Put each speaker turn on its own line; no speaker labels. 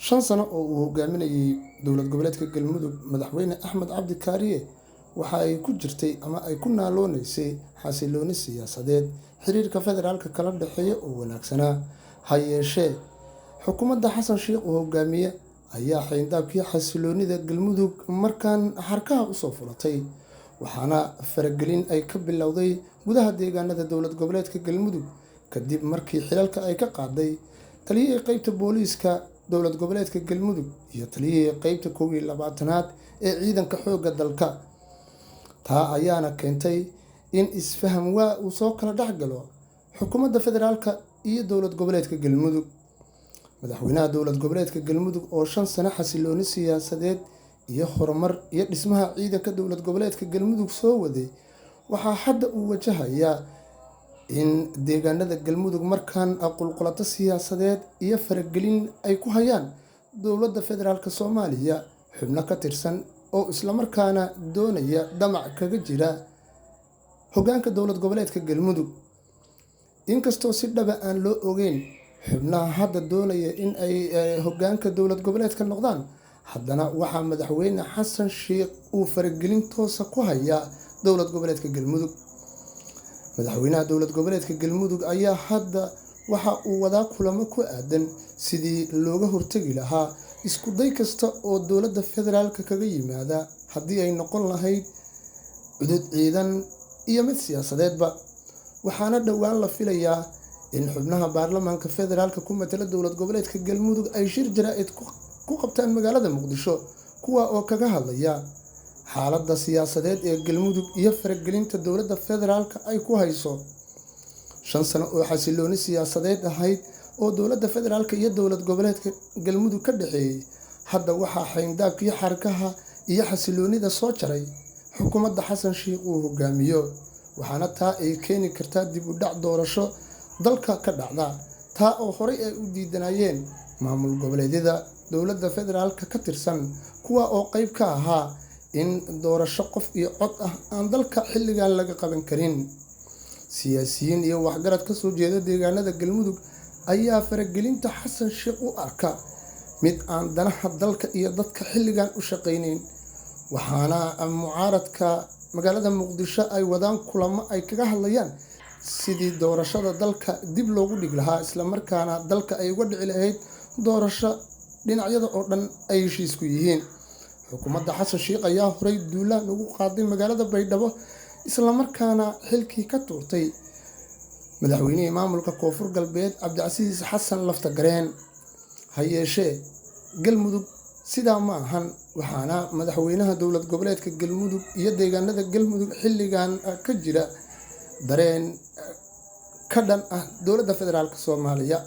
shan sano oo uu hogaaminayay dowlad goboleedka galmudug madaxweyne axmed cabdi kaariye waxa ay ku jirtay ama ay ku naaloonaysay xasilooni siyaasadeed xiriirka federaalka kala dhexeeya oo wanaagsanaa. Ha yeeshee xukuumadda xasan sheikh oo hogaamiye ayaa xayndaabkii xasiloonida galmudug markaan xarkaha usoo fulatay, waxaana faragelin ay ka bilowday gudaha deegaanada dowlad goboleedka galmudug kadib markii xilalka ay ka qaaday taliyihii qaybta booliiska dowlad goboleedka galmudug iyo taliyihii qaybta 12aad ee ciidanka xoogga dalka. taa ayaana keentay in isfaham waa uu soo kala dhexgalo xukuumadda federaalka iyo dowlad goboleedka galmudug. madaxweynaha dowlad goboleedka galmudug oo 5 sano xasilooni siyaasadeed iyo horumar iyo dhismaha ciidanka dowlad goboleedka galmudug soo waday, waxaa hadda uu wajahayaa in deegaanada galmudug markaan qulqulato siyaasadeed iyo faragelin ay ku hayaan dowladda federaalka Soomaaliya xubno ka tirsan oo isla markaana doonaya damac kaga jira hoggaanka dowlad goboleedka galmudug. inkastoo si dhab aan loo ogeyn xubnaha hadda doonaya in ay hoggaanka dowlad goboleedka noqdaan, haddana waxaa madaxweyne xasan sheikh uu faragelin toosa ku hayaa dowlad goboleedka galmudug. madaxweynaha dowlad goboleedka galmudug ayaa hadda waxa uu wadaa kulamo ku aadan sidii looga hortagi lahaa isku day kasta oo dowladda federaalka kaga yimaada, haddii ay noqon lahayd cudud ciidan iyo mid siyaasadeedba. waxaana dhowaan la filayaa in xubnaha baarlamaanka federaalka ku matala dowlad goboleedka galmudug ay shir jaraa'id ku qabtaan magaalada muqdisho, kuwa oo kaga hadlaya xaaladda siyaasadeed ee galmudug iyo faragelinta dowladda federaalka ay ku hayso. 5 sano oo xasilooni siyaasadeed ahayd oo dowladda federaalka iyo dowlad goboleedka galmudug ka dhaxeeyay, hadda waxaa xayndaabkii xarkaha iyo xasiloonida soo jaray xukuumadda xasan sheikh uu hogaamiyo, waxaana taa ay keeni kartaa dib u dhac doorasho dalka ka dhacda, taa oo horey ay u diidanayeen maamul goboleedyada dowladda federaalka ka tirsan, kuwa oo qayb ka ahaa in doorasho qof iyo cod ah aan dalka xilligan laga qaban karin. siyaasiyiin iyo waxgarad ka soo jeeda deegaanada galmudug ayaa faragelinta xasan sheikh u arka mid aan danaha dalka iyo dadka xilligan u shaqaynayn, waxaana mucaaradka magaalada muqdisho ay wadaan kulamo ay kaga hadlayaan sidii doorashada dalka dib loogu dhig lahaa, isla markaana dalka ay uga dhici lahayd doorasho dhinacyada oo dhan ay heshiis ku yihiin. xukuumadda xasan sheikh ayaa horey duulaan ugu qaaday magaalada baydhabo, isla markaana xilkii ka tuurtay madaxweynihii maamulka koonfur galbeed cabdicasiis xasan laftagareen. ha yeeshee galmudug sidaa ma ahan, waxaana madaxweynaha dowlad goboleedka galmudug iyo deegaanada galmudug xilligan ka jira dareen ka dhan ah dowladda federaalka Soomaaliya.